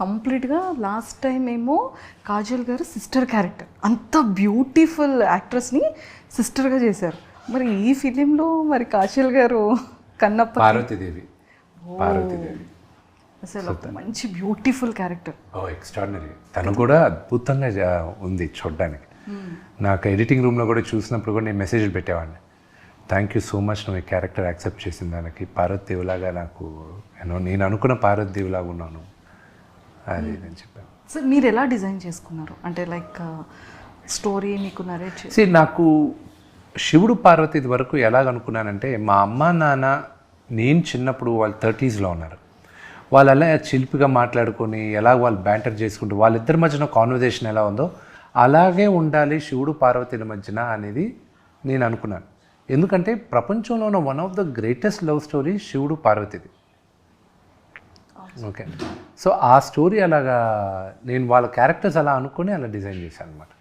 కంప్లీట్గా last time ఏమో కాజల్ గారు సిస్టర్ క్యారెక్టర్, అంత బ్యూటిఫుల్ యాక్ట్రెస్ని సిస్టర్గా చేశారు. మరి ఈ ఫిలింలో మరి కాజల్ గారు కన్నప్ప పార్వతీదేవి అసలు ఒక మంచి బ్యూటిఫుల్ క్యారెక్టర్. ఎక్స్ట్రాడినరీ. తను కూడా అద్భుతంగా ఉంది చూడడానికి. నాకు ఎడిటింగ్ రూమ్లో కూడా చూసినప్పుడు కూడా నేను మెసేజ్లు పెట్టేవాడిని, థ్యాంక్ యూ సో మచ్ నువ్వు ఈ క్యారెక్టర్ యాక్సెప్ట్ చేసిన దానికి. పార్వతీదేవిలాగా నాకు నేను అనుకున్న పార్వతీదేవిలాగా ఉన్నాను అది నేను చెప్పాను. సార్ మీరు ఎలా డిజైన్ చేసుకున్నారు, అంటే లైక్ స్టోరీ మీకు నరేట్ చేసి? నాకు శివుడు పార్వతి వరకు ఎలాగనుకున్నానంటే, మా అమ్మ నాన్న నేను చిన్నప్పుడు వాళ్ళు 30sలో ఉన్నారు, వాళ్ళు అలా చిలిపిగా మాట్లాడుకొని ఎలా వాళ్ళు బ్యాంటర్ చేసుకుంటూ వాళ్ళిద్దరి మధ్యన కాన్వర్జేషన్ ఎలా ఉందో అలాగే ఉండాలి శివుడు పార్వతీల మధ్యన అనేది నేను అనుకున్నాను. ఎందుకంటే ప్రపంచంలో ఉన్న one of the greatest love story శివుడు పార్వతిది. ఓకే, సో ఆ స్టోరీ అలాగా నేను వాళ్ళ క్యారెక్టర్స్ అలా అనుకొని అలా డిజైన్ చేశాను అనమాట.